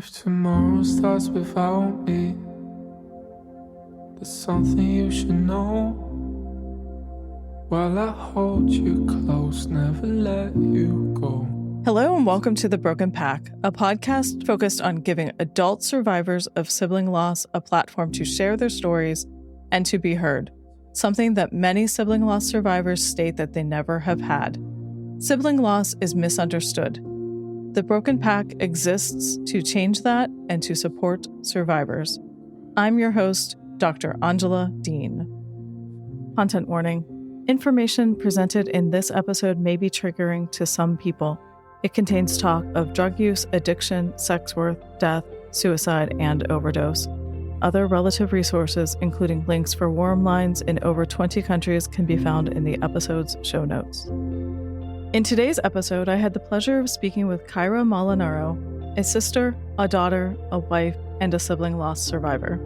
If tomorrow starts without me, there's something you should know. While I hold you close, never let you go. Hello and welcome to The Broken Pack, a podcast focused on giving adult survivors of sibling loss a platform to share their stories and to be heard, something that many sibling loss survivors state that they never have had. Sibling loss is misunderstood. The Broken Pack exists to change that and to support survivors. I'm your host, Dr. Angela Dean. Content warning. Information presented in this episode may be triggering to some people. It contains talk of drug use, addiction, sex worth, death, suicide, and overdose. Other relative resources, including links for warm lines in over 20 countries, can be found in the episode's show notes. In today's episode, I had the pleasure of speaking with Kyra Molinaro, a sister, a daughter, a wife, and a sibling loss survivor.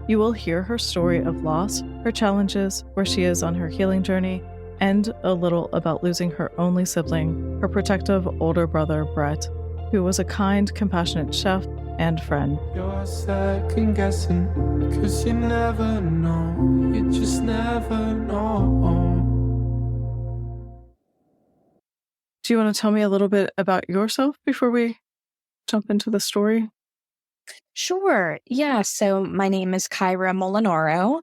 You will hear her story of loss, her challenges, where she is on her healing journey, and a little about losing her only sibling, her protective older brother, Brett, who was a kind, compassionate chef and friend. You're second guessing, 'cause you never know, you just never know. Do you want to tell me a little bit about yourself before we jump into the story? Sure. Yeah. So my name is Kyra Molinaro.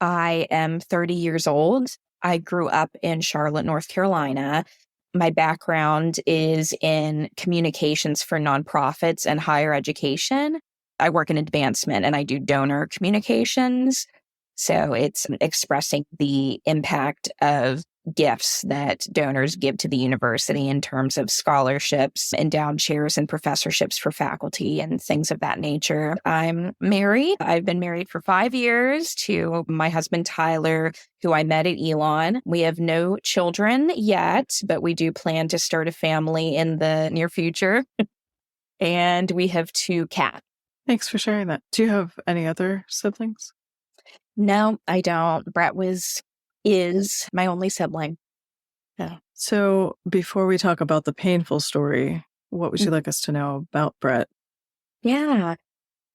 I am 30 years old. I grew up in Charlotte, North Carolina. My background is in communications for nonprofits and higher education. I work in advancement and I do donor communications. So it's expressing the impact of gifts that donors give to the university in terms of scholarships, endowed chairs, and professorships for faculty and things of that nature. I'm married. I've been married for 5 years to my husband, Tyler, who I met at Elon. We have no children yet, but we do plan to start a family in the near future. And we have 2 cats. Thanks for sharing that. Do you have any other siblings? No, I don't. Brett is my only sibling. Yeah. So before we talk about the painful story, what would you like us to know about Brett? Yeah.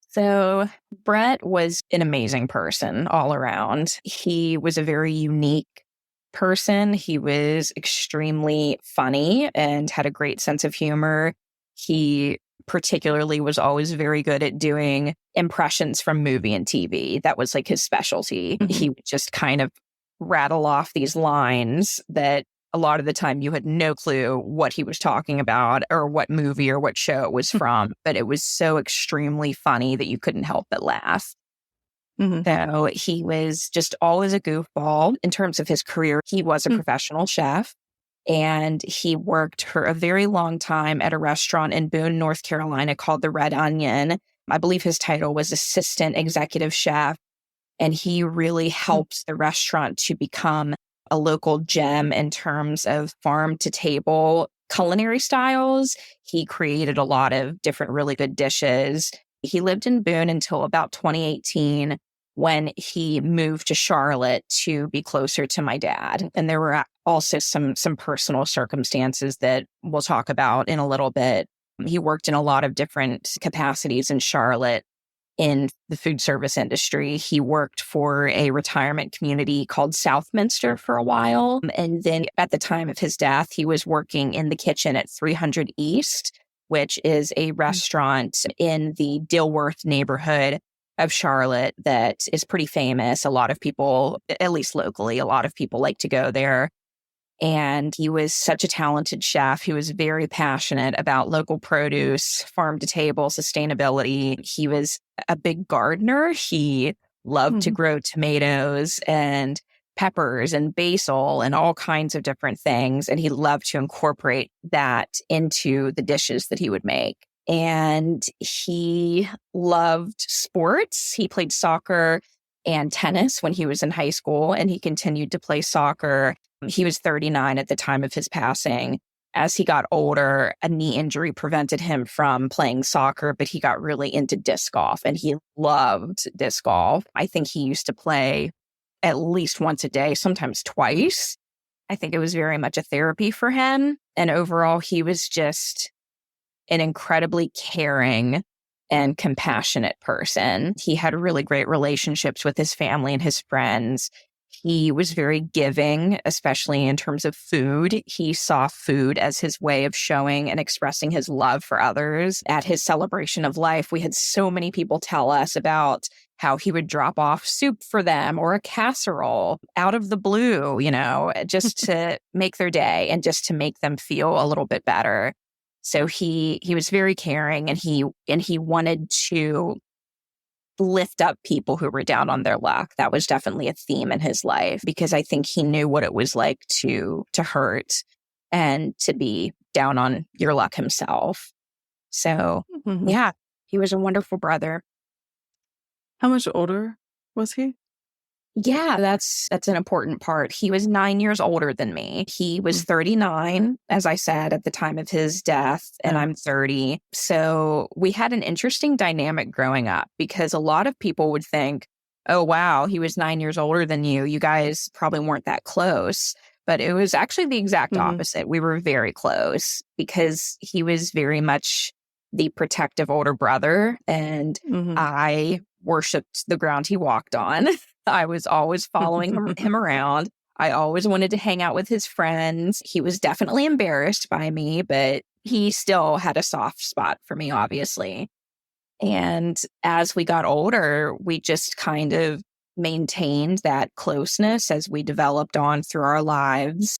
So Brett was an amazing person all around. He was a very unique person. He was extremely funny and had a great sense of humor. He particularly was always very good at doing impressions from movie and TV. That was like his specialty. Mm-hmm. He would just kind of rattle off these lines that a lot of the time you had no clue what he was talking about or what movie or what show it was from, but it was so extremely funny that you couldn't help but laugh. Mm-hmm. So he was just always a goofball. In terms of his career, he was a professional chef, and he worked for a very long time at a restaurant in Boone, North Carolina called the Red Onion. I believe his title was assistant executive chef. And he really helped the restaurant to become a local gem in terms of farm to table culinary styles. He created a lot of different really good dishes. He lived in Boone until about 2018 when he moved to Charlotte to be closer to my dad. And there were also some personal circumstances that we'll talk about in a little bit. He worked in a lot of different capacities in Charlotte. In the food service industry, he worked for a retirement community called Southminster for a while. And then at the time of his death, he was working in the kitchen at 300 East, which is a restaurant in the Dilworth neighborhood of Charlotte that is pretty famous. A lot of people, at least locally, a lot of people like to go there. And he was such a talented chef. He was very passionate about local produce, farm to table, sustainability. He was a big gardener. He loved to grow tomatoes and peppers and basil and all kinds of different things. And he loved to incorporate that into the dishes that he would make. And he loved sports. He played soccer and tennis when he was in high school, and he continued to play soccer. He was 39 at the time of his passing. As he got older, a knee injury prevented him from playing soccer, but he got really into disc golf, and he loved disc golf. I think he used to play at least once a day, sometimes twice. I think it was very much a therapy for him. And overall, he was just an incredibly caring and compassionate person. He had really great relationships with his family and his friends. He was very giving, especially in terms of food. He saw food as his way of showing and expressing his love for others. At his celebration of life, we had so many people tell us about how he would drop off soup for them or a casserole out of the blue, just to make their day and just to make them feel a little bit better. So he was very caring, and he wanted to lift up people who were down on their luck. That was definitely a theme in his life, because I think he knew what it was like to hurt and to be down on your luck himself. So yeah, he was a wonderful brother. How much older was he? Yeah, that's an important part. He was 9 years older than me. He was 39, as I said, at the time of his death, and I'm 30. So we had an interesting dynamic growing up, because a lot of people would think, oh, wow, he was 9 years older than you. You guys probably weren't that close. But it was actually the exact opposite. We were very close, because he was very much the protective older brother, and I worshipped the ground he walked on. I was always following him around. I always wanted to hang out with his friends. He was definitely embarrassed by me, but he still had a soft spot for me, obviously. And as we got older, we just kind of maintained that closeness as we developed on through our lives.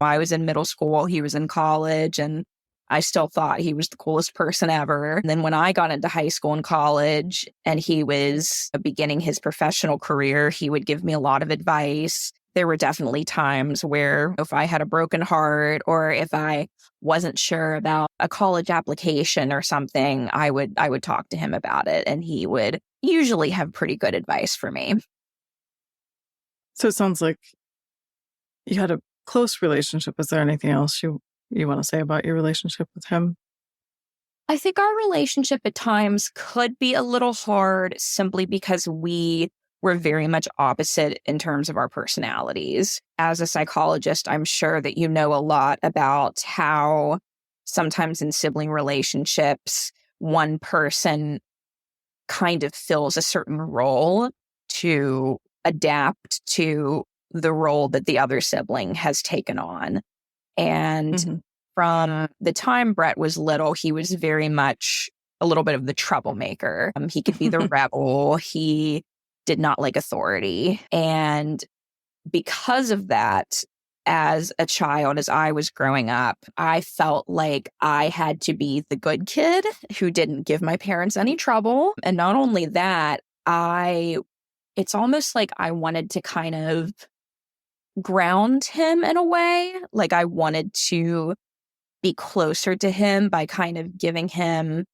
I was in middle school, he was in college, and I still thought he was the coolest person ever. And then when I got into high school and college and he was beginning his professional career, he would give me a lot of advice. There were definitely times where if I had a broken heart, or if I wasn't sure about a college application or something, I would talk to him about it, and he would usually have pretty good advice for me. So it sounds like you had a close relationship. Is there anything else you want to say about your relationship with him? I think our relationship at times could be a little hard, simply because we were very much opposite in terms of our personalities. As a psychologist, I'm sure that you know a lot about how sometimes in sibling relationships, one person kind of fills a certain role to adapt to the role that the other sibling has taken on. And from the time Brett was little, he was very much a little bit of the troublemaker. He could be the rebel. He did not like authority. And because of that, as a child, as I was growing up, I felt like I had to be the good kid who didn't give my parents any trouble. And not only that, it's almost like I wanted to kind of ground him in a way. Like I wanted to be closer to him by kind of giving him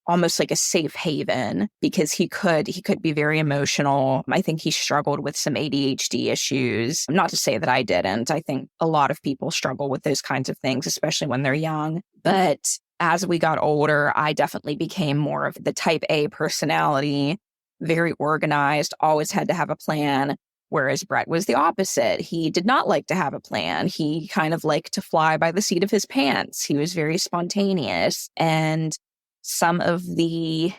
almost like a safe haven, because he could be very emotional. I think he struggled with some ADHD issues. Not to say that I didn't. I think a lot of people struggle with those kinds of things, especially when they're young. But as we got older, I definitely became more of the type A personality, very organized, always had to have a plan. Whereas Brett was the opposite. He did not like to have a plan. He kind of liked to fly by the seat of his pants. He was very spontaneous. And some of the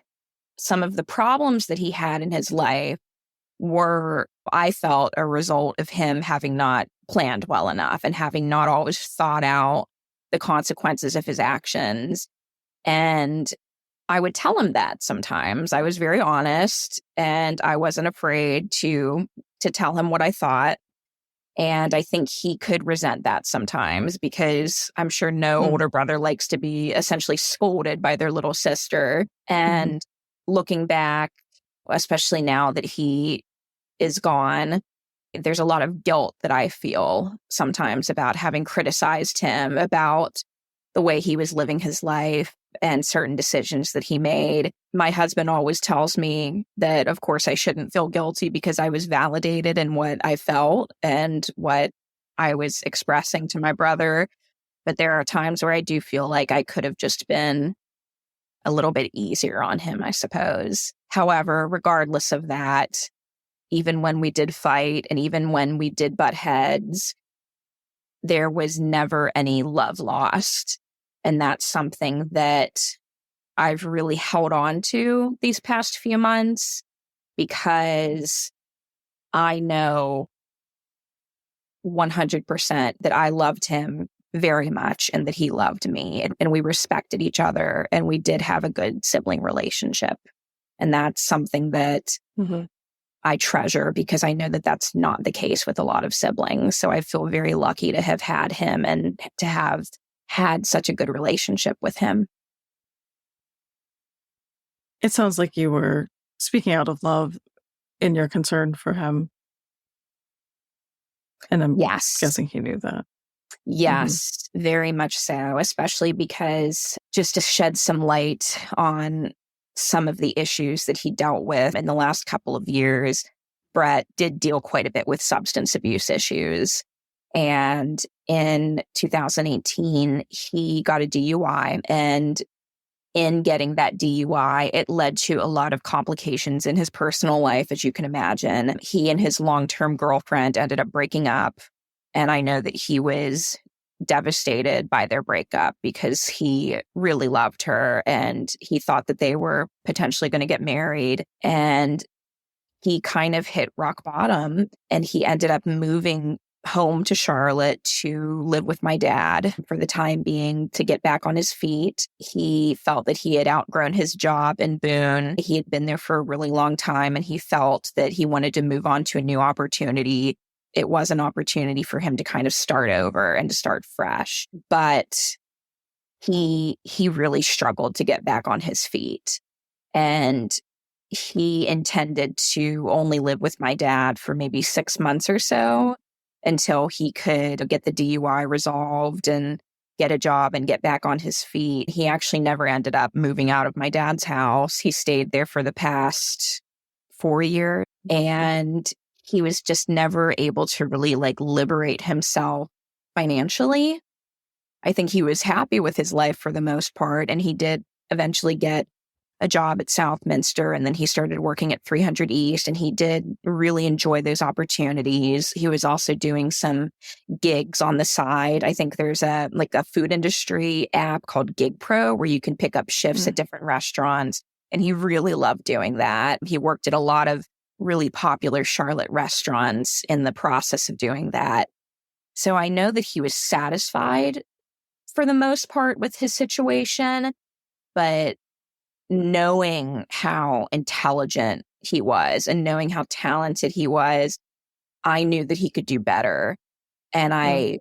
problems that he had in his life were, I felt, a result of him having not planned well enough and having not always thought out the consequences of his actions. And I would tell him that sometimes. I was very honest, and I wasn't afraid to tell him what I thought. And I think he could resent that sometimes, because I'm sure no older brother likes to be essentially scolded by their little sister. And looking back, especially now that he is gone, there's a lot of guilt that I feel sometimes about having criticized him about the way he was living his life and certain decisions that he made. My husband always tells me that, of course, I shouldn't feel guilty because I was validated in what I felt and what I was expressing to my brother. But there are times where I do feel like I could have just been a little bit easier on him, I suppose. However, regardless of that, even when we did fight and even when we did butt heads, there was never any love lost. And that's something that I've really held on to these past few months, because I know 100% that I loved him very much and that he loved me, and we respected each other, and we did have a good sibling relationship. And that's something that I treasure, because I know that that's not the case with a lot of siblings. So I feel very lucky to have had him and to have had such a good relationship with him. It sounds like you were speaking out of love in your concern for him. And I'm Yes. guessing he knew that. Yes, very much so, especially because, just to shed some light on some of the issues that he dealt with in the last couple of years, Brett did deal quite a bit with substance abuse issues. And in 2018, he got a DUI. And in getting that DUI, it led to a lot of complications in his personal life, as you can imagine. He and his long-term girlfriend ended up breaking up. And I know that he was devastated by their breakup, because he really loved her and he thought that they were potentially going to get married. And he kind of hit rock bottom, and he ended up moving home to Charlotte to live with my dad for the time being, to get back on his feet. He felt that he had outgrown his job in Boone. He had been there for a really long time, and he felt that he wanted to move on to a new opportunity. It was an opportunity for him to kind of start over and to start fresh. But he really struggled to get back on his feet. And he intended to only live with my dad for maybe 6 months or so, until he could get the DUI resolved and get a job and get back on his feet. He actually never ended up moving out of my dad's house. He stayed there for the past 4 years, and he was just never able to really liberate himself financially. I think he was happy with his life for the most part, and he did eventually get a job at Southminster, and then he started working at 300 East, and he did really enjoy those opportunities. He was also doing some gigs on the side. I think there's a food industry app called Gig Pro where you can pick up shifts at different restaurants, and he really loved doing that. He worked at a lot of really popular Charlotte restaurants in the process of doing that. So I know that he was satisfied for the most part with his situation, but knowing how intelligent he was and knowing how talented he was, I knew that he could do better. And I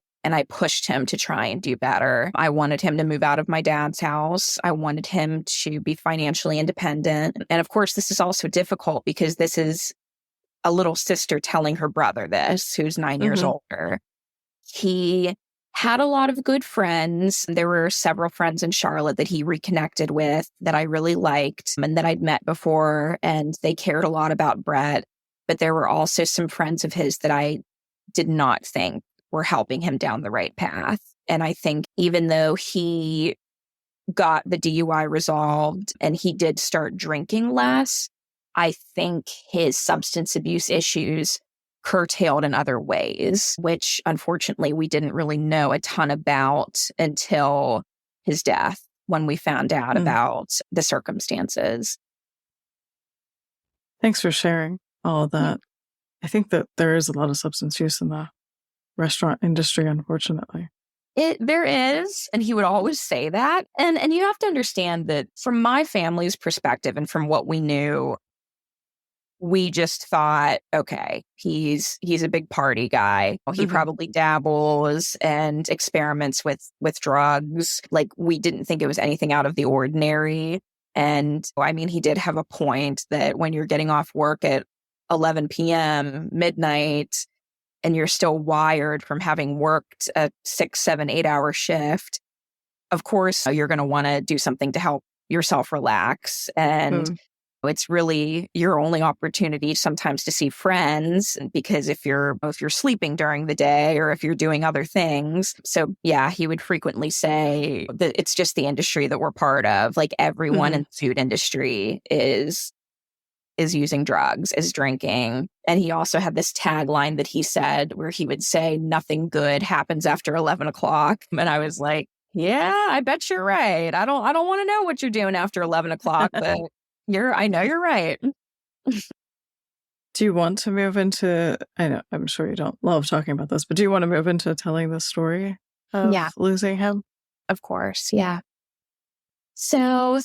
pushed him to try and do better. I wanted him to move out of my dad's house. I wanted him to be financially independent. And of course, this is also difficult because this is a little sister telling her brother this, who's 9 years older. He had a lot of good friends. There were several friends in Charlotte that he reconnected with that I really liked and that I'd met before, and they cared a lot about Brett. But there were also some friends of his that I did not think were helping him down the right path. And I think even though he got the DUI resolved and he did start drinking less, I think his substance abuse issues curtailed in other ways, which unfortunately we didn't really know a ton about until his death, when we found out about the circumstances. Thanks for sharing all of that. I think that there is a lot of substance use in the restaurant industry, unfortunately. There is, and he would always say that. And you have to understand that from my family's perspective and from what we knew, we just thought, okay, he's a big party guy. He probably dabbles and experiments with drugs. We didn't think it was anything out of the ordinary. And I mean, he did have a point that when you're getting off work at 11 p.m., midnight, and you're still wired from having worked a 6, 7, 8-hour shift, of course, you're going to want to do something to help yourself relax. And it's really your only opportunity sometimes to see friends, because if you're sleeping during the day or if you're doing other things. So yeah, he would frequently say that it's just the industry that we're part of. Everyone in the food industry is using drugs, is drinking. And he also had this tagline that he said where he would say, "Nothing good happens after 11 o'clock." And I was like, Yeah, I bet you're right. I don't want to know what you're doing after 11 o'clock, but I know you're right. Do you want to move into, I know, I'm sure you don't love talking about this, but do you want to move into telling the story of Yeah, losing him? of course. Yeah. So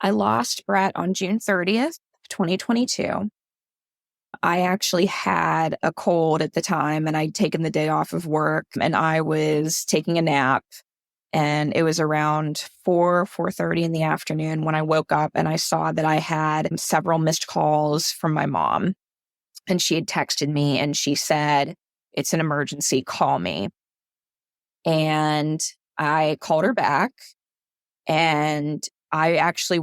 I lost Brett on June 30th, 2022. I actually had a cold at the time and I'd taken the day off of work and I was taking a nap. And it was around 4:30 in the afternoon when I woke up and I saw that I had several missed calls from my mom. And she had texted me and she said, "It's an emergency, call me." And I called her back, and I actually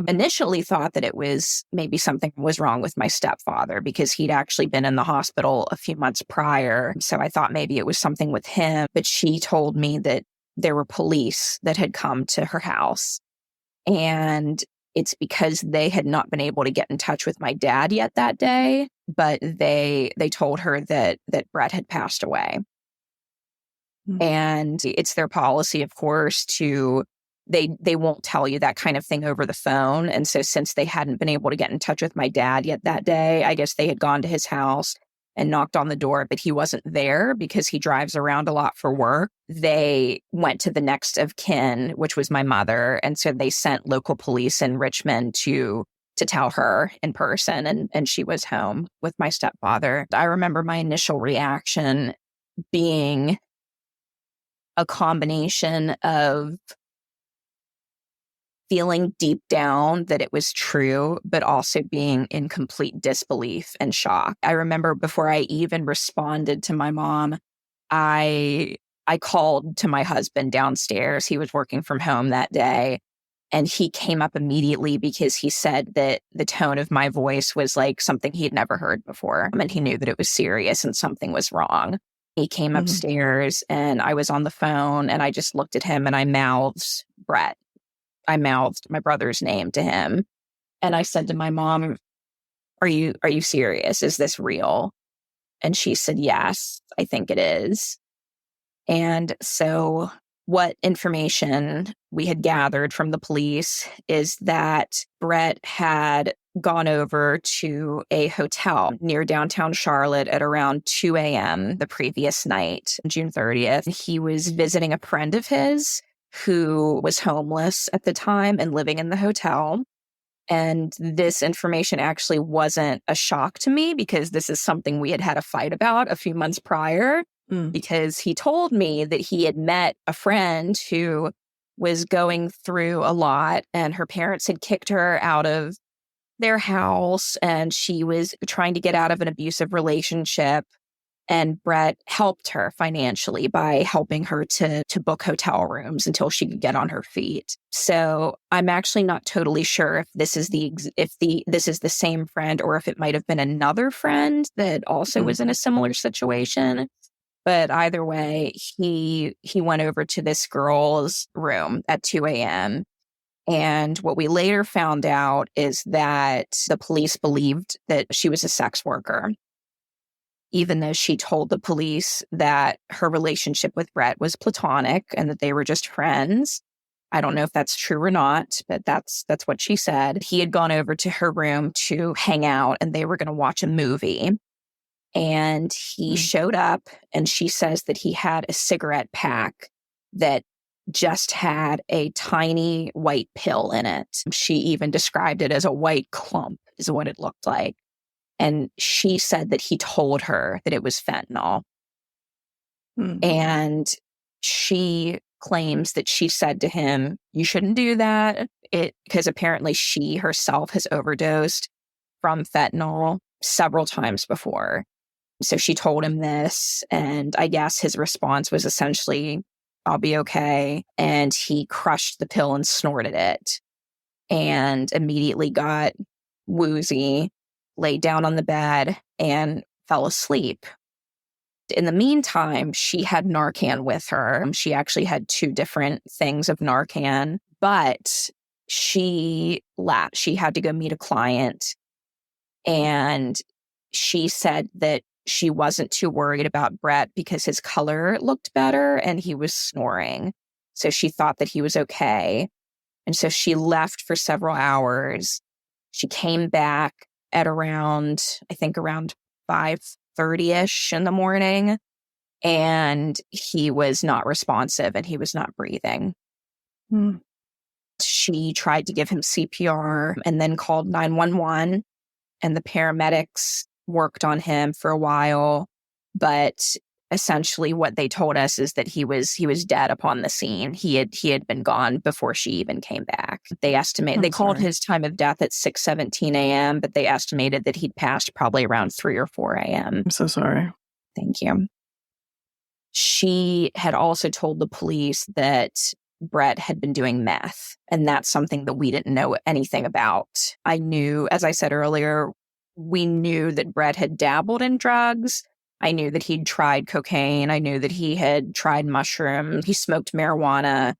initially thought that it was maybe something was wrong with my stepfather because he'd actually been in the hospital a few months prior. So I thought maybe it was something with him. But she told me that there were police that had come to her house, and it's because they had not been able to get in touch with my dad yet that day, but they told her that Brett had passed away. And it's their policy, of course, they won't tell you that kind of thing over the phone. And so since they hadn't been able to get in touch with my dad yet that day, I guess they had gone to his house and knocked on the door, but he wasn't there because he drives around a lot for work. They went to the next of kin, which was my mother. And so they sent local police in Richmond to tell her in person. And she was home with my stepfather. I remember my initial reaction being a combination of feeling deep down that it was true, but also being in complete disbelief and shock. I remember before I even responded to my mom, I called to my husband downstairs. He was working from home that day, and he came up immediately because he said that the tone of my voice was like something he'd never heard before. And he knew that it was serious and something was wrong. He came upstairs and I was on the phone and I just looked at him and I mouthed Brett. I mouthed my brother's name to him. And I said to my mom, are you serious? Is this real? And she said, yes, I think it is. And so what information we had gathered from the police is that Brett had gone over to a hotel near downtown Charlotte at around 2 a.m. the previous night, June 30th. He was visiting a friend of his who was homeless at the time and living in the hotel. And this information actually wasn't a shock to me because this is something we had had a fight about a few months prior. Because he told me that he had met a friend who was going through a lot and her parents had kicked her out of their house and she was trying to get out of an abusive relationship. And Brett helped her financially by helping her to book hotel rooms until she could get on her feet. So I'm actually not totally sure if this is this is the same friend or if it might have been another friend that also was in a similar situation. But either way, he went over to this girl's room at 2 a.m. And what we later found out is that the police believed that she was a sex worker, even though she told the police that her relationship with Brett was platonic and that they were just friends. I don't know if that's true or not, but that's what she said. He had gone over to her room to hang out and they were going to watch a movie. And he showed up and she says that he had a cigarette pack that just had a tiny white pill in it. She even described it as a white clump is what it looked like. And she said that he told her that it was fentanyl. And she claims that she said to him, you shouldn't do that. Because apparently she herself has overdosed from fentanyl several times before. So she told him this, and I guess his response was essentially, I'll be okay. And he crushed the pill and snorted it and immediately got woozy, laid down on the bed, and fell asleep. In the meantime, she had Narcan with her. She actually had 2 different things of Narcan, but she had to go meet a client, and she said that she wasn't too worried about Brett because his color looked better and he was snoring. So she thought that he was okay. And so she left for several hours. She came back at around 5:30-ish in the morning, and he was not responsive and he was not breathing. Mm. She tried to give him CPR and then called 911, and the paramedics worked on him for a while. But essentially what they told us is that he was dead upon the scene. He had been gone before she even came back. They called his time of death at 6:17 a.m., but they estimated that he'd passed probably around 3 or 4 a.m. I'm so sorry. Thank you. She had also told the police that Brett had been doing meth, and that's something that we didn't know anything about. I knew, as I said earlier, we knew that Brett had dabbled in drugs. I knew that he'd tried cocaine. I knew that he had tried mushrooms. He smoked marijuana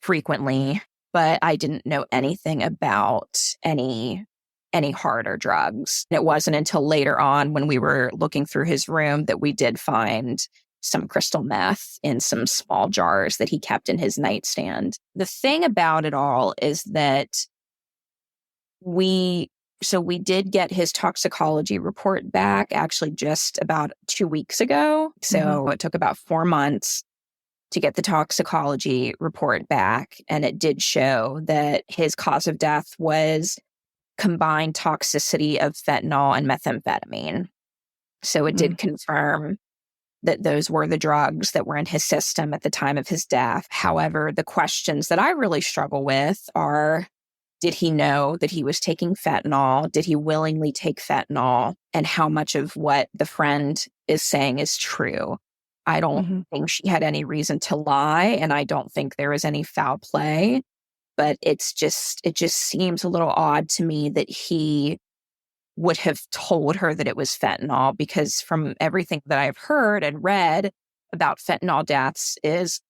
frequently, but I didn't know anything about any harder drugs. It wasn't until later on when we were looking through his room that we did find some crystal meth in some small jars that he kept in his nightstand. The thing about it all is that we did get his toxicology report back actually just about 2 weeks ago. So It took about 4 months to get the toxicology report back. And it did show that his cause of death was combined toxicity of fentanyl and methamphetamine. So it did confirm that those were the drugs that were in his system at the time of his death. However, the questions that I really struggle with are, did he know that he was taking fentanyl? Did he willingly take fentanyl? And how much of what the friend is saying is true? I don't think she had any reason to lie, and I don't think there was any foul play. But it just seems a little odd to me that he would have told her that it was fentanyl, because from everything that I've heard and read about fentanyl deaths is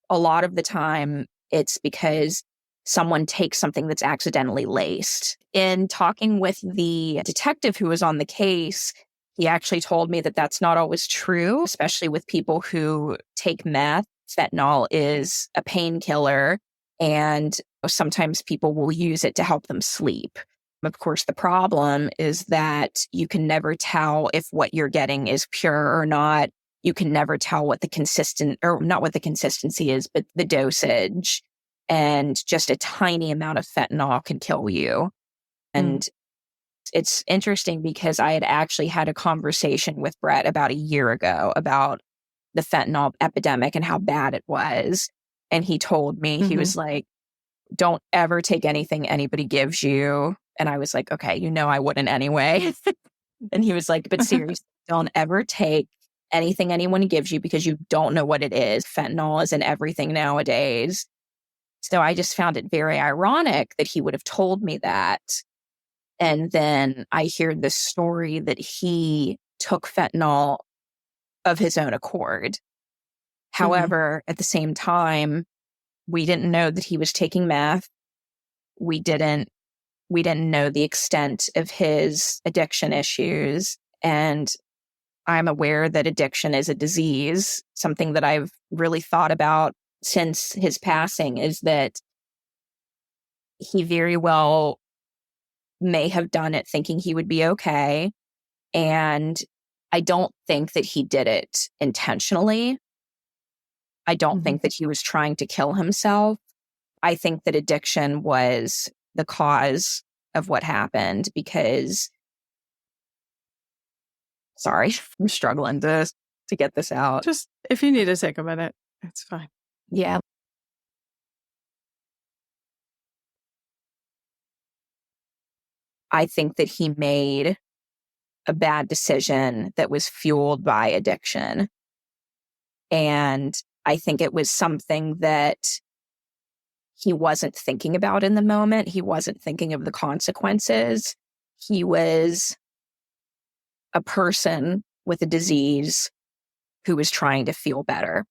a lot of the time it's because someone takes something that's accidentally laced. In talking with the detective who was on the case, he actually told me that that's not always true, especially with people who take meth. Fentanyl is a painkiller, and sometimes people will use it to help them sleep. Of course, the problem is that you can never tell if what you're getting is pure or not. You can never tell what not what the consistency is, but the dosage. And just a tiny amount of fentanyl can kill you. And it's interesting because I had actually had a conversation with Brett about a year ago about the fentanyl epidemic and how bad it was. And he told me, he was like, don't ever take anything anybody gives you. And I was like, okay, I wouldn't anyway. And he was like, but seriously, don't ever take anything anyone gives you because you don't know what it is. Fentanyl is in everything nowadays. So I just found it very ironic that he would have told me that. And then I hear this story that he took fentanyl of his own accord. However, at the same time, we didn't know that he was taking meth. We didn't know the extent of his addiction issues. And I'm aware that addiction is a disease. Something that I've really thought about since his passing is that he very well may have done it thinking he would be okay. And I don't think that he did it intentionally. I don't think that he was trying to kill himself. I think that addiction was the cause of what happened because, sorry, I'm struggling to get this out. Just if you need to take a minute, it's fine. Yeah. I think that he made a bad decision that was fueled by addiction. And I think it was something that he wasn't thinking about in the moment. He wasn't thinking of the consequences. He was a person with a disease who was trying to feel better.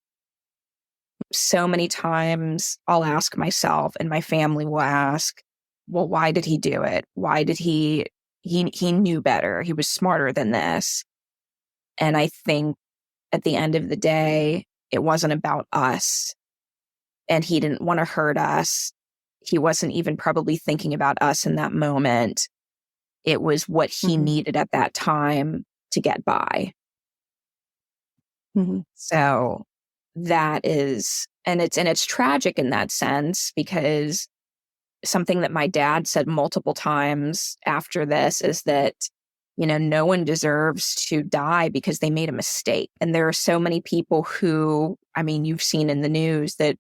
So many times I'll ask myself, and my family will ask, well, why did he do it? Why did he knew better. He was smarter than this. And I think at the end of the day, it wasn't about us. And he didn't want to hurt us. He wasn't even probably thinking about us in that moment. It was what he needed at that time to get by. So that is, and it's tragic in that sense, because something that my dad said multiple times after this is that, no one deserves to die because they made a mistake. And there are so many people who, you've seen in the news, that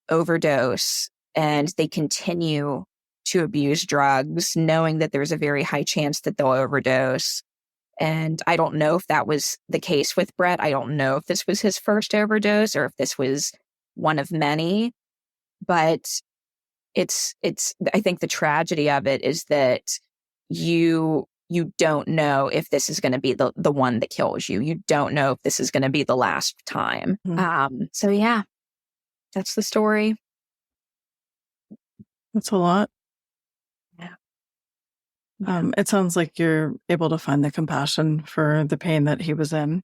overdose and they continue to abuse drugs, knowing that there's a very high chance that they'll overdose. And I don't know if that was the case with Brett. I don't know if this was his first overdose or if this was one of many. But it's I think the tragedy of it is that you don't know if this is going to be the one that kills you. You don't know if this is going to be the last time. So yeah, that's the story. That's a lot. Yeah. It sounds like you're able to find the compassion for the pain that he was in.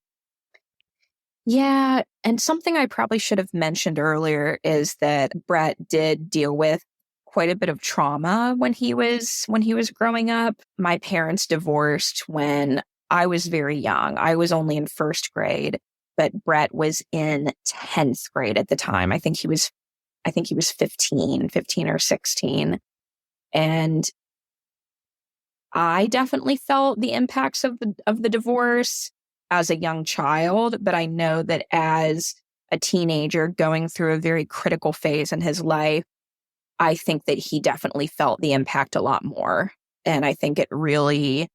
Yeah. And something I probably should have mentioned earlier is that Brett did deal with quite a bit of trauma when he was growing up. My parents divorced when I was very young. I was only in first grade, but Brett was in 10th grade at the time. I think he was 15 or 16. And I definitely felt the impacts of the divorce as a young child, but I know that as a teenager going through a very critical phase in his life, I think that he definitely felt the impact a lot more. And I think it really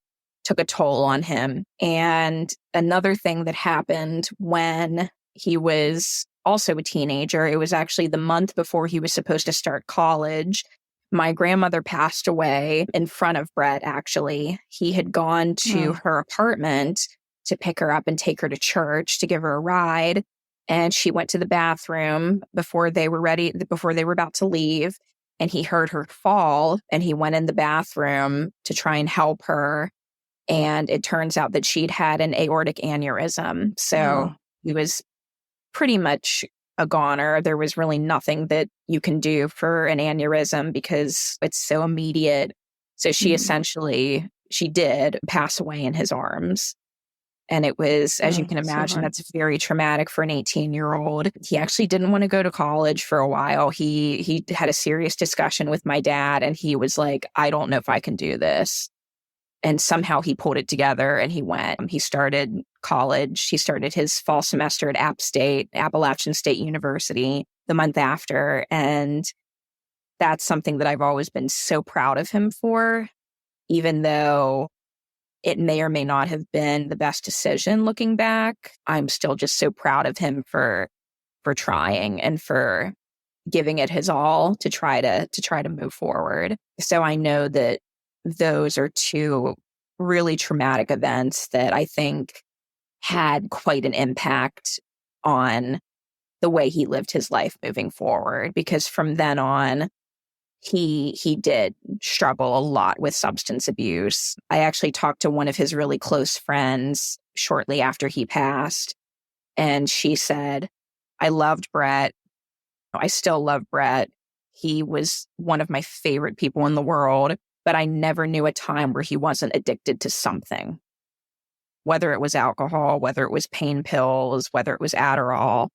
took a toll on him. And another thing that happened when he was also a teenager, it was actually the month before he was supposed to start college. My grandmother passed away in front of Brett, actually. He had gone to her apartment to pick her up and take her to church to give her a ride. And she went to the bathroom before they were about to leave. And he heard her fall, and he went in the bathroom to try and help her. And it turns out that she'd had an aortic aneurysm. So he was pretty much a goner. There was really nothing that you can do for an aneurysm because it's so immediate. So she she did pass away in his arms. And it was, as you can imagine, that's very traumatic for an 18-year-old. He actually didn't want to go to college for a while. He had a serious discussion with my dad, and he was like, I don't know if I can do this. And somehow he pulled it together and he went. He started college. He started his fall semester at Appalachian State University, the month after. And that's something that I've always been so proud of him for, even though it may or may not have been the best decision looking back. I'm still just so proud of him for trying and for giving it his all to try to move forward. So I know that those are two really traumatic events that I think had quite an impact on the way he lived his life moving forward, because from then on, he did struggle a lot with substance abuse. I actually talked to one of his really close friends shortly after he passed, and she said, I loved Brett. I still love Brett. He was one of my favorite people in the world, but I never knew a time where he wasn't addicted to something, whether it was alcohol, whether it was pain pills, whether it was Adderall.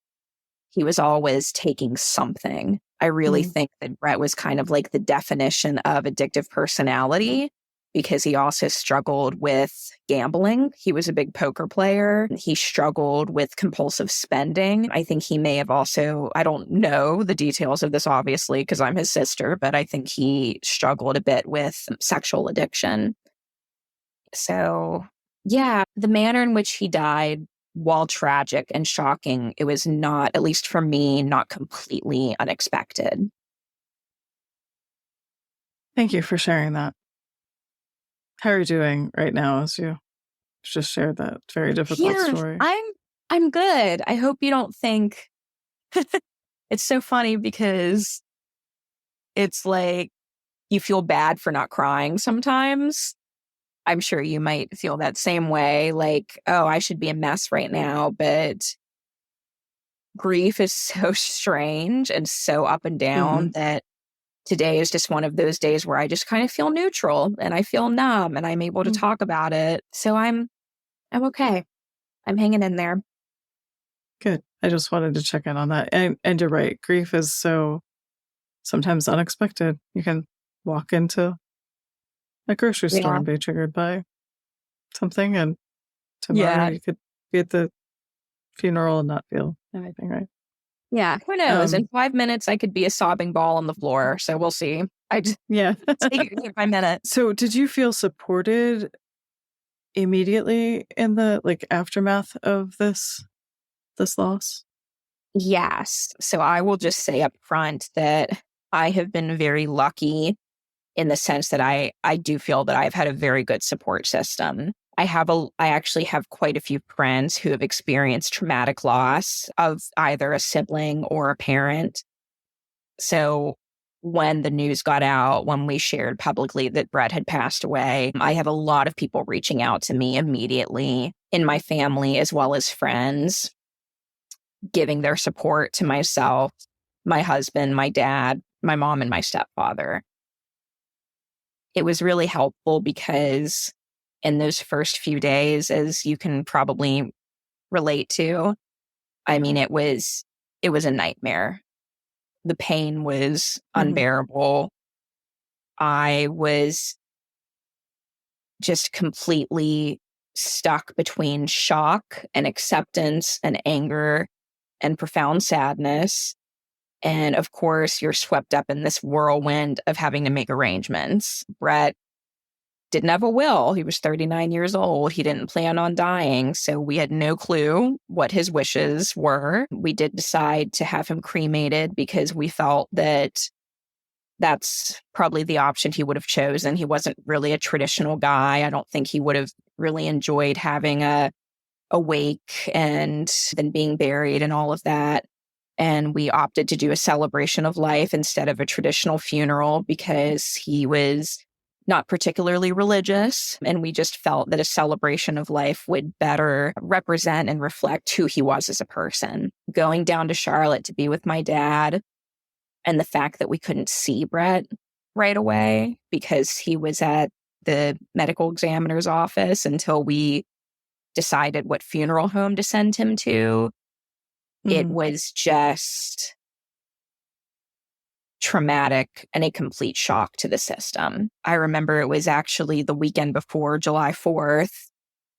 He was always taking something. I really think that Brett was kind of like the definition of addictive personality, because he also struggled with gambling. He was a big poker player. He struggled with compulsive spending. I think he may have also, I don't know the details of this, obviously, because I'm his sister, but I think he struggled a bit with sexual addiction. So, yeah, the manner in which he died, while tragic and shocking, it was not, at least for me, not completely unexpected. Thank you for sharing that. How are you doing right now as you just shared that very difficult story? I'm good. I hope you don't think it's so funny, because it's like you feel bad for not crying sometimes. I'm sure you might feel that same way, like, oh, I should be a mess right now. But grief is so strange and so up and down that today is just one of those days where I just kind of feel neutral and I feel numb and I'm able to talk about it. So I'm okay. I'm hanging in there. Good. I just wanted to check in on that. And you're right. Grief is so sometimes unexpected. You can walk into a grocery store Yeah. and be triggered by something, and tomorrow you could be at the funeral and not feel anything, right? Yeah. Who knows? In 5 minutes, I could be a sobbing ball on the floor. So we'll see. I just take it by minute. So did you feel supported immediately in the aftermath of this loss? Yes. So I will just say up front that I have been very lucky in the sense that I do feel that I've had a very good support system. I actually have quite a few friends who have experienced traumatic loss of either a sibling or a parent. So when the news got out, when we shared publicly that Brett had passed away, I had a lot of people reaching out to me immediately in my family as well as friends, giving their support to myself, my husband, my dad, my mom, and my stepfather. It was really helpful because in those first few days, as you can probably relate to, I mean, it was a nightmare. The pain was unbearable. I was just completely stuck between shock and acceptance and anger and profound sadness. And of course, you're swept up in this whirlwind of having to make arrangements. Brett didn't have a will. He was 39 years old. He didn't plan on dying. So we had no clue what his wishes were. We did decide to have him cremated because we felt that that's probably the option he would have chosen. He wasn't really a traditional guy. I don't think he would have really enjoyed having a wake and then being buried and all of that. And we opted to do a celebration of life instead of a traditional funeral because he was not particularly religious. And we just felt that a celebration of life would better represent and reflect who he was as a person. Going down to Charlotte to be with my dad, and the fact that we couldn't see Brett right away because he was at the medical examiner's office until we decided what funeral home to send him to. It was just traumatic and a complete shock to the system. I remember it was actually the weekend before July 4th,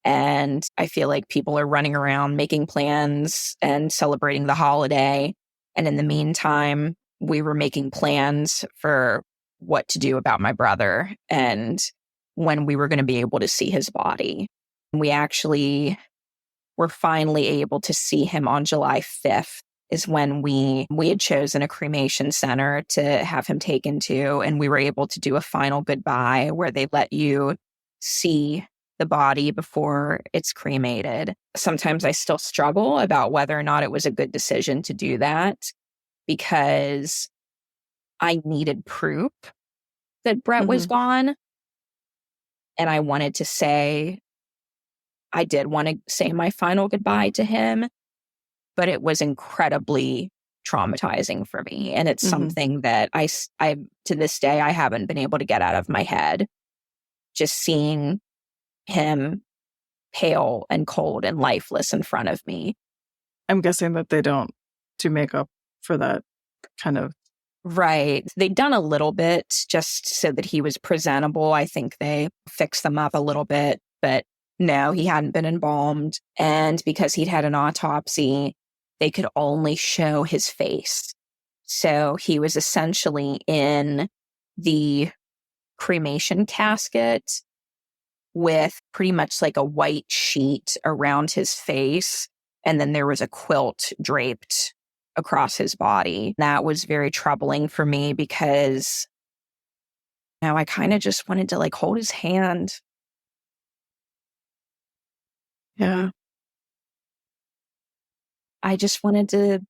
and I feel like people are running around making plans and celebrating the holiday. And in the meantime, we were making plans for what to do about my brother and when we were going to be able to see his body. We actually were finally able to see him on July 5th is when we had chosen a cremation center to have him taken to, and we were able to do a final goodbye where they let you see the body before it's cremated. Sometimes I still struggle about whether or not it was a good decision to do that because I needed proof that Brett was gone. And I wanted to say, I did want to say my final goodbye to him, but it was incredibly traumatizing for me. And it's something that I, to this day, I haven't been able to get out of my head. Just seeing him pale and cold and lifeless in front of me. I'm guessing that they don't do makeup for that kind of. Right. They'd done a little bit just so that he was presentable. I think they fixed them up a little bit, but no, he hadn't been embalmed. And because he'd had an autopsy, they could only show his face. So he was essentially in the cremation casket with pretty much like a white sheet around his face. And then there was a quilt draped across his body. That was very troubling for me because now I kind of just wanted to hold his hand. Yeah. I just wanted to,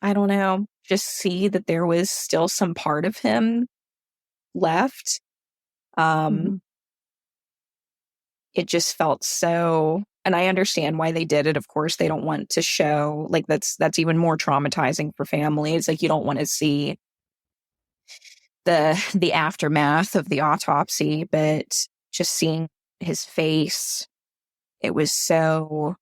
I don't know, just see that there was still some part of him left. it just felt so, and I understand why they did it. Of course, they don't want to show, like, that's even more traumatizing for families. Like, you don't want to see the aftermath of the autopsy, but just seeing his face, it was so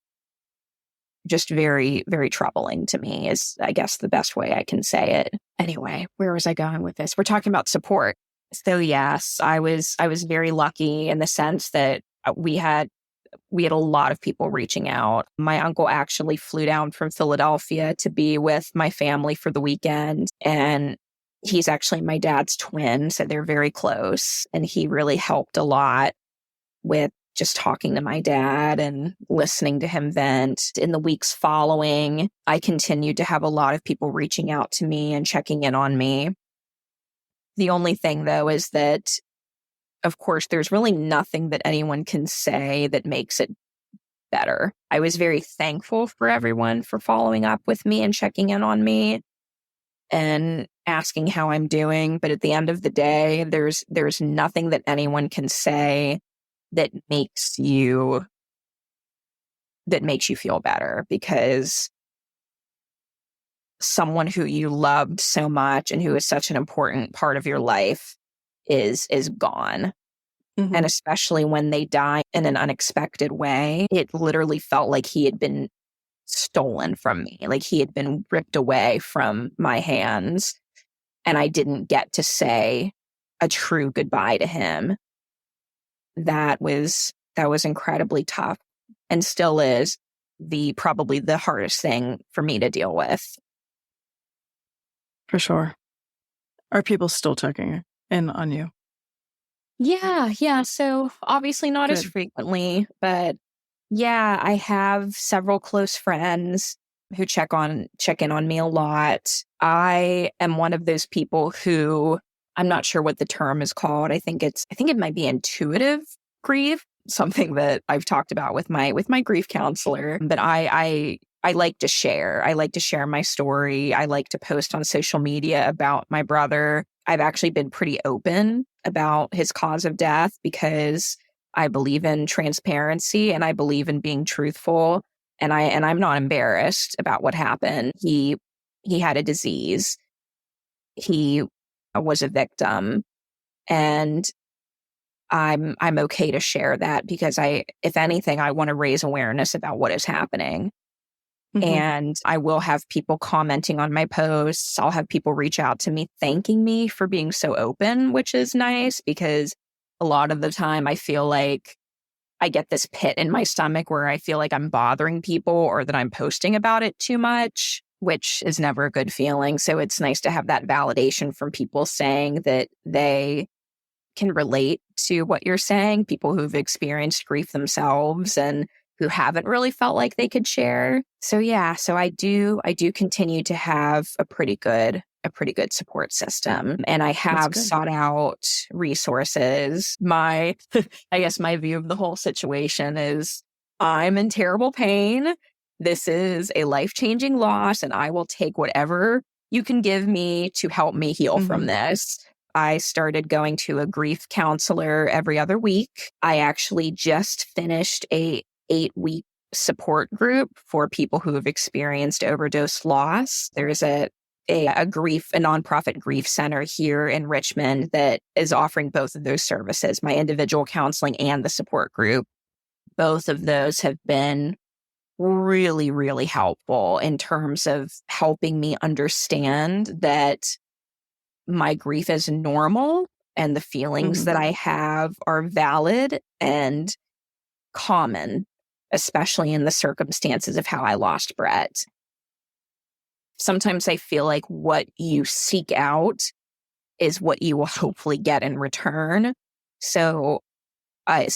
just very, very troubling to me, is I guess the best way I can say it. Anyway, where was I going with this? We're talking about support. So yes, I was very lucky in the sense that we had a lot of people reaching out. My uncle actually flew down from Philadelphia to be with my family for the weekend, and he's actually my dad's twin, so they're very close, and he really helped a lot with just talking to my dad and listening to him vent. In the weeks following, I continued to have a lot of people reaching out to me and checking in on me. The only thing, though, is that, of course, there's really nothing that anyone can say that makes it better. I was very thankful for everyone for following up with me and checking in on me and asking how I'm doing. But at the end of the day, there's nothing that anyone can say that makes you feel better, because someone who you loved so much and who is such an important part of your life is gone. Mm-hmm. And especially when they die in an unexpected way, it literally felt like he had been stolen from me, like he had been ripped away from my hands, and I didn't get to say a true goodbye to him. That was incredibly tough, and still is probably the hardest thing for me to deal with. For sure. Are people still checking in on you? Yeah. So obviously not as Good. frequently, but yeah, I have several close friends who check in on me a lot. I am one of those people who, I'm not sure what the term is called. I think it might be intuitive grief, something that I've talked about with my grief counselor. But I like to share. I like to share my story. I like to post on social media about my brother. I've actually been pretty open about his cause of death because I believe in transparency and I believe in being truthful. And I'm not embarrassed about what happened. He had a disease. He was a victim, and I'm okay to share that because if anything, I want to raise awareness about what is happening. Mm-hmm. And I will have people commenting on my posts. I'll have people reach out to me thanking me for being so open, which is nice because a lot of the time I feel like I get this pit in my stomach where I feel like I'm bothering people or that I'm posting about it too much, which is never a good feeling. So it's nice to have that validation from people saying that they can relate to what you're saying, people who've experienced grief themselves and who haven't really felt like they could share. So yeah, so I do continue to have a pretty good support system. And I have sought out resources. I guess my view of the whole situation is I'm in terrible pain. This is a life-changing loss, and I will take whatever you can give me to help me heal from this. I started going to a grief counselor every other week. I actually just finished a 8-week support group for people who have experienced overdose loss. There's a nonprofit grief center here in Richmond that is offering both of those services, my individual counseling and the support group. Both of those have been really, really helpful in terms of helping me understand that my grief is normal and the feelings that I have are valid and common, especially in the circumstances of how I lost Brett. Sometimes I feel like what you seek out is what you will hopefully get in return. So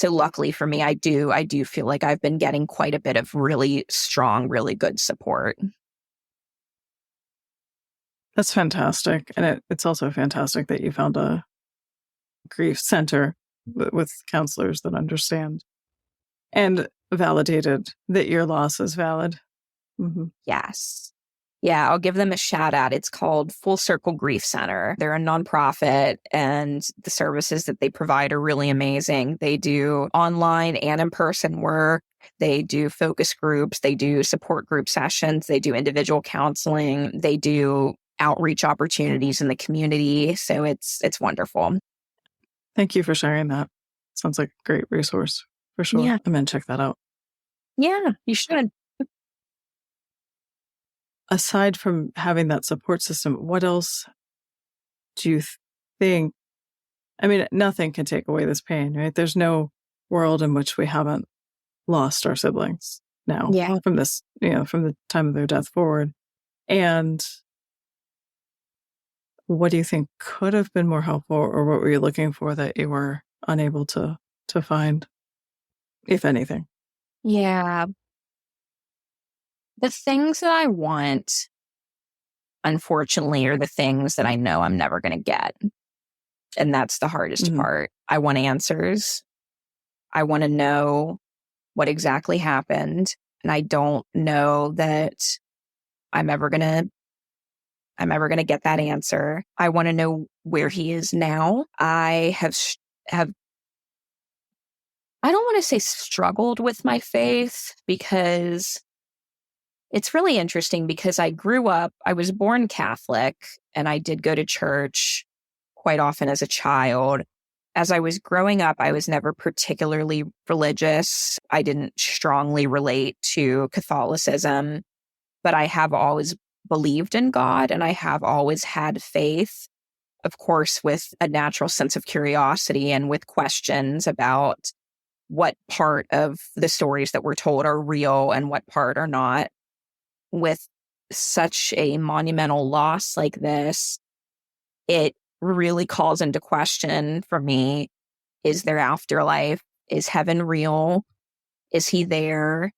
luckily for me, I do feel like I've been getting quite a bit of really strong, really good support. That's fantastic. And it's also fantastic that you found a grief center with counselors that understand and validated that your loss is valid. Yes. Yeah, I'll give them a shout out. It's called Full Circle Grief Center. They're a nonprofit, and the services that they provide are really amazing. They do online and in-person work. They do focus groups. They do support group sessions. They do individual counseling. They do outreach opportunities in the community. So it's wonderful. Thank you for sharing that. Sounds like a great resource for sure. Yeah. I'm going to check that out. Yeah, you should. Aside from having that support system, what else do you think? I mean, nothing can take away this pain, right? There's no world in which we haven't lost our siblings now from this, from the time of their death forward. And what do you think could have been more helpful, or what were you looking for that you were unable to find, if anything? Yeah. The things that I want, unfortunately, are the things that I know I'm never going to get. And that's the hardest part. I want answers. I want to know what exactly happened. And I don't know that I'm ever going to get that answer. I want to know where he is now. I have I don't want to say struggled with my faith, because it's really interesting, because I was born Catholic, and I did go to church quite often as a child. As I was growing up, I was never particularly religious. I didn't strongly relate to Catholicism, but I have always believed in God, and I have always had faith, of course, with a natural sense of curiosity and with questions about what part of the stories that we're told are real and what part are not. With such a monumental loss like this, it really calls into question for me, is there afterlife? Is heaven real? Is he there?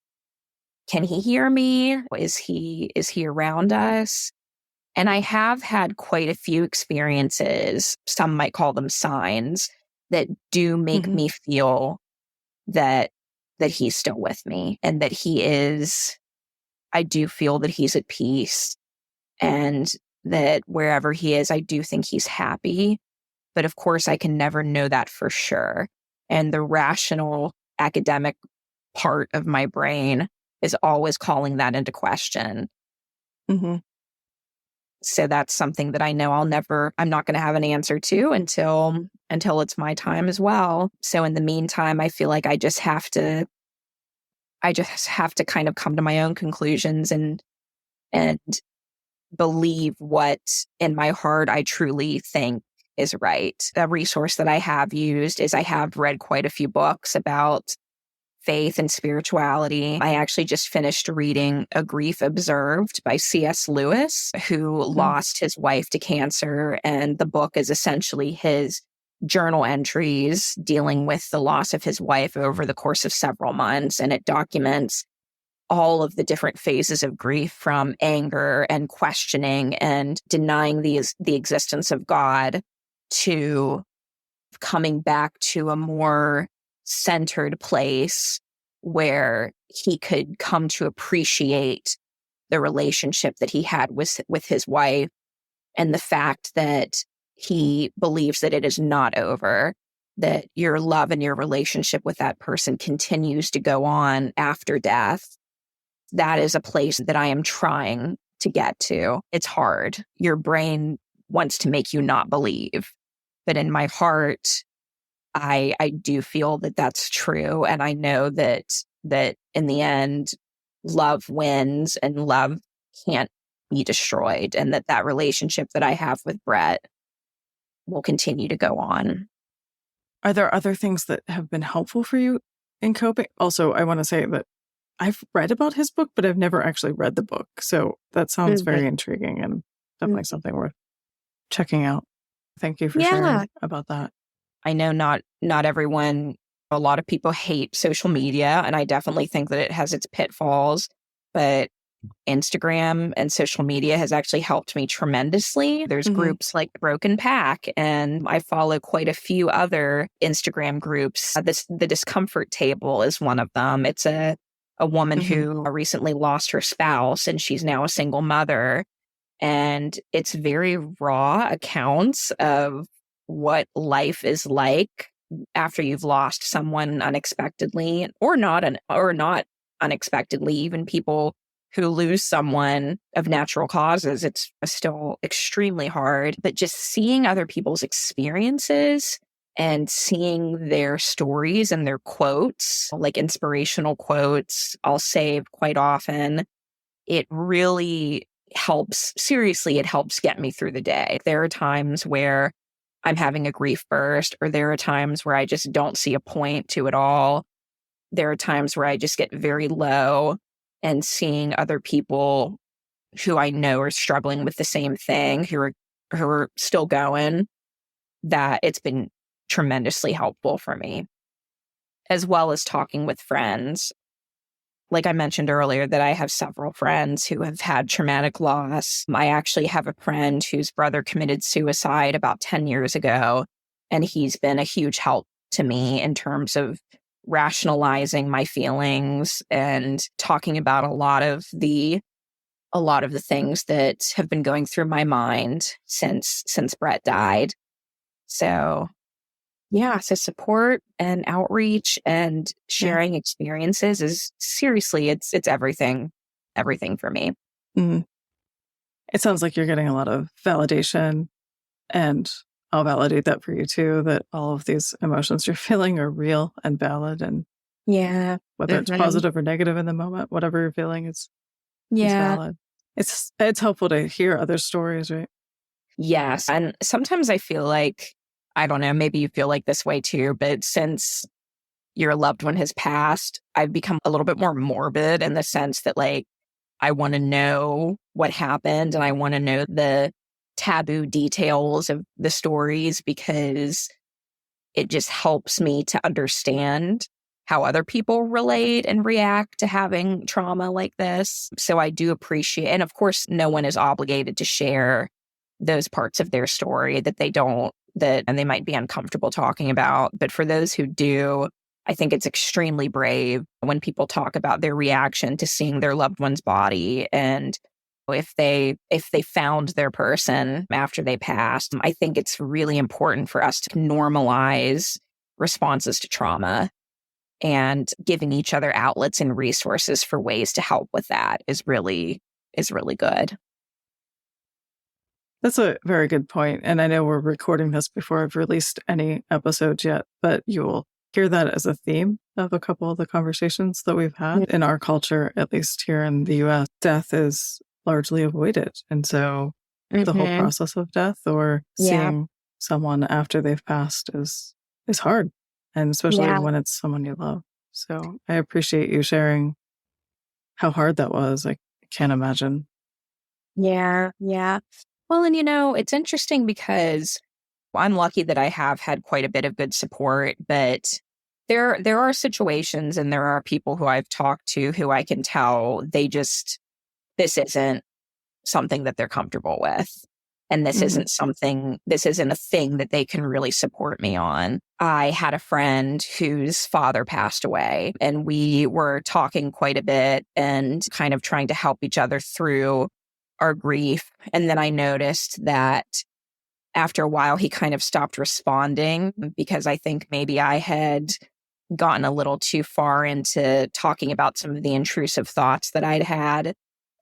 Can he hear me? Is he around us? And I have had quite a few experiences, some might call them signs, that do make me feel that he's still with me, and that I do feel that he's at peace, and that wherever he is, I do think he's happy. But of course, I can never know that for sure. And the rational academic part of my brain is always calling that into question. So that's something that I know I'm not going to have an answer to until it's my time as well. So in the meantime, I feel like I just have to kind of come to my own conclusions and believe what in my heart I truly think is right. The resource that I have used is I have read quite a few books about faith and spirituality. I actually just finished reading A Grief Observed by C.S. Lewis, who lost his wife to cancer. And the book is essentially his journal entries dealing with the loss of his wife over the course of several months. And it documents all of the different phases of grief, from anger and questioning and denying the existence of God, to coming back to a more centered place where he could come to appreciate the relationship that he had with his wife, and the fact that he believes that it is not over, that your love and your relationship with that person continues to go on after death. That is a place that I am trying to get to. It's hard. Your brain wants to make you not believe. But in my heart, I do feel that that's true. And I know that in the end, love wins and love can't be destroyed. And that relationship that I have with Brett will continue to go on. Are there other things that have been helpful for you in coping? Also, I want to say that I've read about his book, but I've never actually read the book. So that sounds very intriguing and definitely something worth checking out. Thank you for sharing about that. I know not everyone, a lot of people hate social media, and I definitely think that it has its pitfalls, but Instagram and social media has actually helped me tremendously. There's groups like Broken Pack, and I follow quite a few other Instagram groups. The Discomfort Table is one of them. It's a a woman who recently lost her spouse and she's now a single mother. And it's very raw accounts of what life is like after you've lost someone unexpectedly or not unexpectedly. Even people who lose someone of natural causes, it's still extremely hard. But just seeing other people's experiences and seeing their stories and their quotes, like inspirational quotes, I'll save quite often, it really helps. Seriously, it helps get me through the day. There are times where I'm having a grief burst, or there are times where I just don't see a point to it all. There are times where I just get very low, and seeing other people who I know are struggling with the same thing, who are still going, that it's been tremendously helpful for me, as well as talking with friends. Like I mentioned earlier, that I have several friends who have had traumatic loss. I actually have a friend whose brother committed suicide about 10 years ago, and he's been a huge help to me in terms of rationalizing my feelings and talking about a lot of the things that have been going through my mind since Brett died. So yeah, so support and outreach and sharing experiences is seriously, it's everything for me. Mm. It sounds like you're getting a lot of validation, and I'll validate that for you too, that all of these emotions you're feeling are real and valid, and whether it's positive or negative in the moment, whatever you're feeling is valid. It's helpful to hear other stories, right? Yes. And sometimes I feel like, I don't know, maybe you feel like this way too, but since your loved one has passed, I've become a little bit more morbid in the sense that, like, I want to know what happened and I want to know the taboo details of the stories, because it just helps me to understand how other people relate and react to having trauma like this. So I do appreciate, and of course, no one is obligated to share those parts of their story that and they might be uncomfortable talking about. But for those who do, I think it's extremely brave when people talk about their reaction to seeing their loved one's body, and if they found their person after they passed. I think it's really important for us to normalize responses to trauma, and giving each other outlets and resources for ways to help with that is really good. That's a very good point. And I know we're recording this before I've released any episodes yet, but you will hear that as a theme of a couple of the conversations that we've had. In our culture, at least here in the US, death is largely avoided. And so the whole process of death or seeing someone after they've passed is hard. And especially when it's someone you love. So I appreciate you sharing how hard that was. I can't imagine. Yeah. Well, and it's interesting because I'm lucky that I have had quite a bit of good support, but there are situations and there are people who I've talked to who I can tell this isn't something that they're comfortable with. And this isn't a thing that they can really support me on. I had a friend whose father passed away, and we were talking quite a bit and kind of trying to help each other through our grief. And then I noticed that after a while, he kind of stopped responding, because I think maybe I had gotten a little too far into talking about some of the intrusive thoughts that I'd had.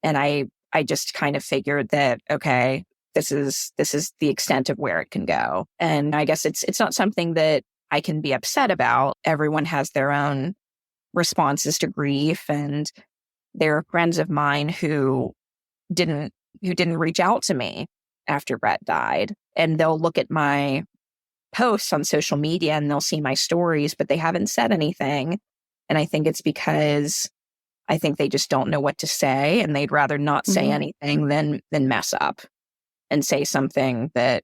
And I just kind of figured that, okay, this is the extent of where it can go. And I guess it's not something that I can be upset about. Everyone has their own responses to grief. And there are friends of mine who didn't reach out to me after Brett died. And they'll look at my posts on social media and they'll see my stories, but they haven't said anything. And I think it's because I think they just don't know what to say, and they'd rather not say anything than mess up and say something that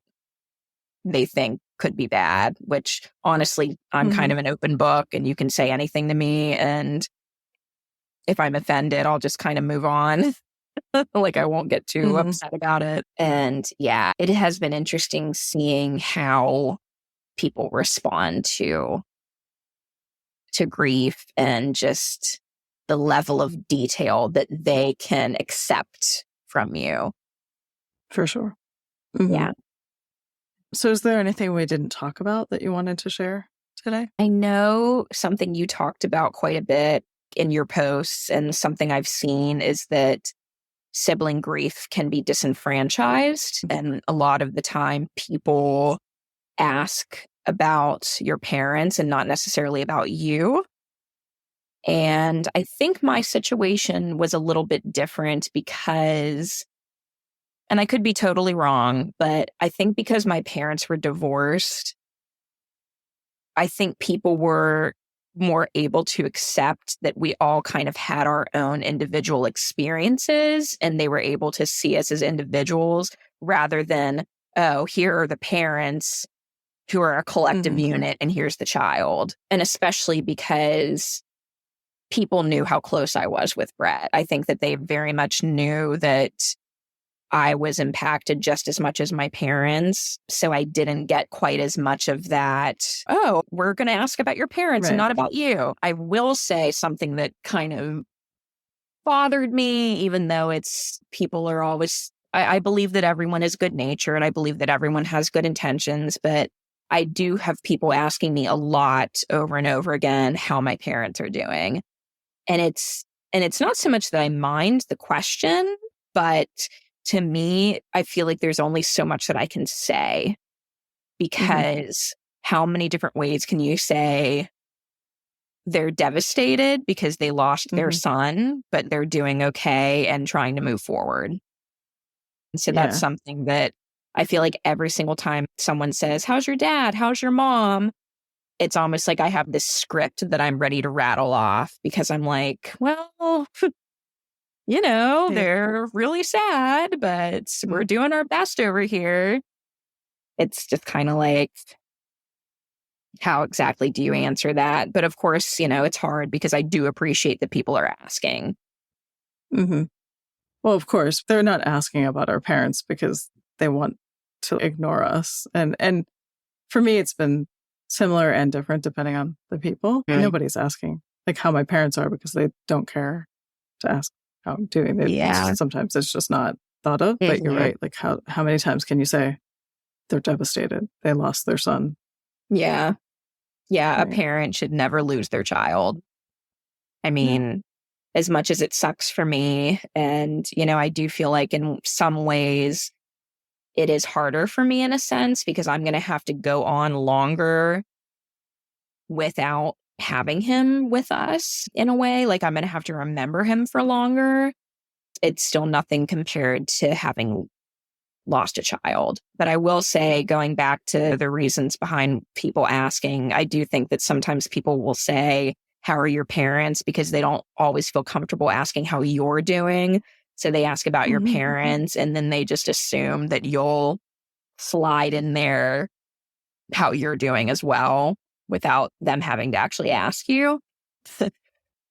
they think could be bad, which honestly, I'm kind of an open book and you can say anything to me. And if I'm offended, I'll just kind of move on. Like, I won't get too upset about it. And yeah, it has been interesting seeing how people respond to grief, and just the level of detail that they can accept from you. For sure. Mm-hmm. Yeah. So is there anything we didn't talk about that you wanted to share today? I know something you talked about quite a bit in your posts, and something I've seen is that sibling grief can be disenfranchised. And a lot of the time people ask about your parents and not necessarily about you. And I think my situation was a little bit different because, and I could be totally wrong, but I think because my parents were divorced, I think people were more able to accept that we all kind of had our own individual experiences, and they were able to see us as individuals rather than, oh, here are the parents who are a collective unit and here's the child. And especially because people knew how close I was with Brett. I think that they very much knew that I was impacted just as much as my parents. So I didn't get quite as much of that, oh, we're going to ask about your parents and not about you. I will say something that kind of bothered me, even though it's people are always, I believe that everyone is good natured. I believe that everyone has good intentions, but I do have people asking me a lot over and over again how my parents are doing. And it's not so much that I mind the question, but to me, I feel like there's only so much that I can say, because how many different ways can you say they're devastated because they lost their son, but they're doing okay and trying to move forward? And so that's something that I feel like every single time someone says, how's your dad? How's your mom? It's almost like I have this script that I'm ready to rattle off, because I'm like, well, you know, they're really sad, but we're doing our best over here. It's just kind of like, how exactly do you answer that? But of course, you know, it's hard because I do appreciate that people are asking. Well, of course, they're not asking about our parents because they want to ignore us. And for me, it's been similar and different depending on the people. Nobody's asking like how my parents are because they don't care to ask how I'm doing. Sometimes it's just not thought of, but you're right. Like how many times can you say they're devastated? They lost their son. Yeah. Yeah. Right. A parent should never lose their child. I mean, as much as it sucks for me, and, you know, I do feel like in some ways it is harder for me in a sense, because I'm going to have to go on longer without having him with us in a way. Like I'm going to have to remember him for longer. It's still nothing compared to having lost a child. But I will say, going back to the reasons behind people asking, I do think that sometimes people will say, how are your parents? Because they don't always feel comfortable asking how you're doing. So they ask about your parents, and then they just assume that you'll slide in there how you're doing as well without them having to actually ask you,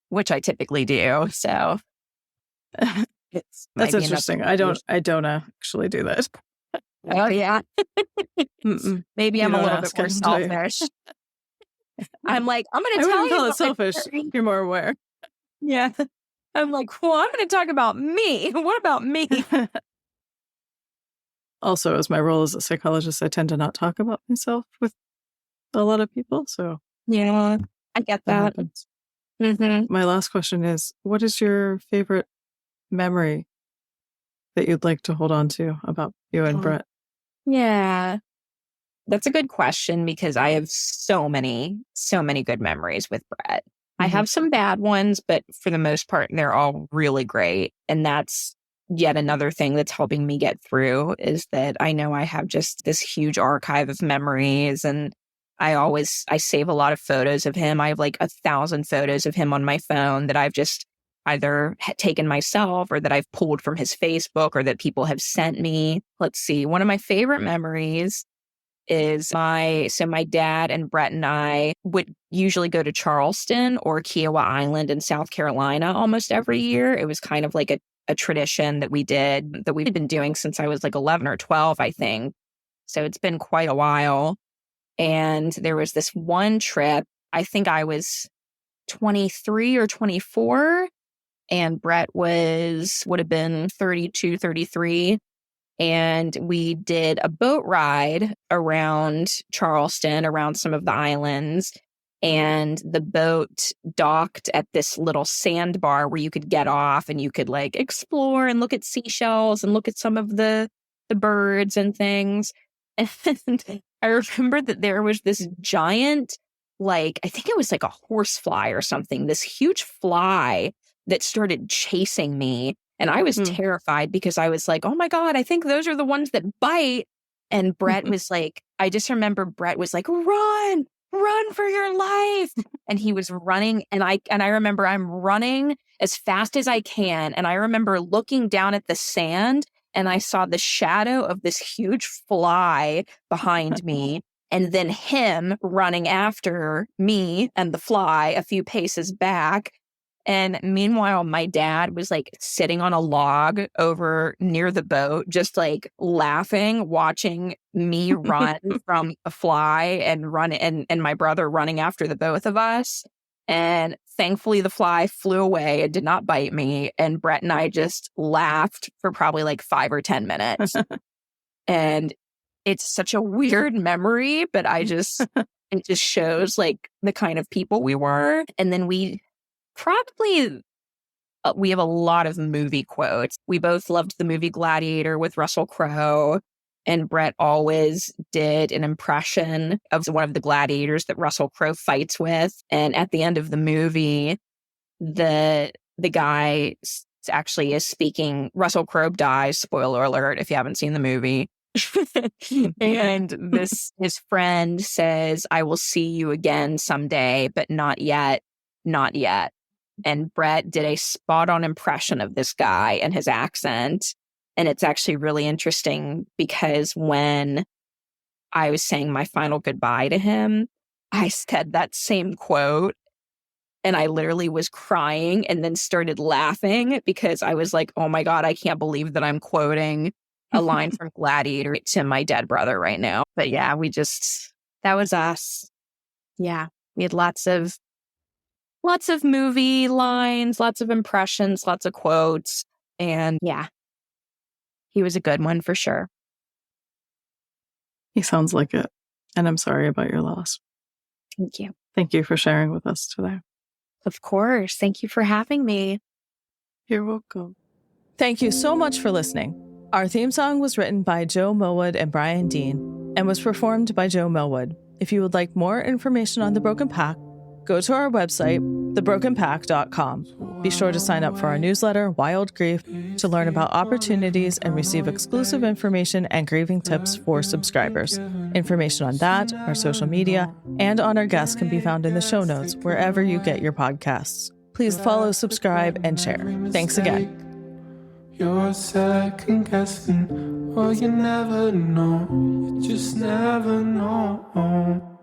which I typically do. So that's interesting. I don't actually do that. Oh yeah. Maybe I'm a little bit more selfish. I'm like, I'm going to tell you. Call it selfish. You're more aware. Yeah. I'm like, well, I'm going to talk about me. What about me? Also, as my role as a psychologist, I tend to not talk about myself with a lot of people. So yeah, I get that. My last question is, what is your favorite memory that you'd like to hold on to about you and Brett? Yeah, that's a good question, because I have so many good memories with Brett. I have some bad ones, but for the most part, they're all really great. And that's yet another thing that's helping me get through, is that I know I have just this huge archive of memories, and I save a lot of photos of him. I have like 1,000 photos of him on my phone that I've just either taken myself or that I've pulled from his Facebook or that people have sent me. Let's see. One of my favorite memories is my dad and Brett and I would usually go to Charleston or Kiowa Island in South Carolina almost every year. It was kind of like a tradition that we've been doing since I was like 11 or 12, I think. So it's been quite a while. And there was this one trip, I think I was 23 or 24, and Brett would have been 32, 33. And we did a boat ride around Charleston, around some of the islands. And the boat docked at this little sandbar where you could get off and you could like explore and look at seashells and look at some of the birds and things. And I remember that there was this giant, like, I think it was like a horsefly or something, this huge fly that started chasing me. And I was terrified because I was like, oh my God, I think those are the ones that bite. And Brett was like, I just remember Brett was like, run for your life. And he was running. And I remember I'm running as fast as I can. And I remember looking down at the sand and I saw the shadow of this huge fly behind me. And then him running after me and the fly a few paces back. And meanwhile, my dad was like sitting on a log over near the boat, just like laughing, watching me run from a fly and my brother running after the both of us. And thankfully, the fly flew away and did not bite me. And Brett and I just laughed for probably like 5 or 10 minutes. And it's such a weird memory, but it just shows like the kind of people we were. And then we have a lot of movie quotes. We both loved the movie Gladiator with Russell Crowe, and Brett always did an impression of one of the gladiators that Russell Crowe fights with. And at the end of the movie, the guy actually is speaking. Russell Crowe dies. Spoiler alert if you haven't seen the movie. And his friend says, "I will see you again someday, but not yet, not yet." And Brett did a spot-on impression of this guy and his accent. And it's actually really interesting because when I was saying my final goodbye to him, I said that same quote. And I literally was crying and then started laughing because I was like, oh my God, I can't believe that I'm quoting a line from Gladiator to my dead brother right now. But yeah, that was us. Yeah, we had lots of movie lines, lots of impressions, lots of quotes. And yeah, he was a good one for sure. He sounds like it. And I'm sorry about your loss. Thank you. Thank you for sharing with us today. Of course. Thank you for having me. You're welcome. Thank you so much for listening. Our theme song was written by Joe Millwood and Brian Dean and was performed by Joe Millwood. If you would like more information on The Broken Pack, go to our website, thebrokenpack.com. Be sure to sign up for our newsletter, Wild Grief, to learn about opportunities and receive exclusive information and grieving tips for subscribers. Information on that, our social media, and on our guests can be found in the show notes wherever you get your podcasts. Please follow, subscribe, and share. Thanks again. You're second guessing, well, you never know, you just never know.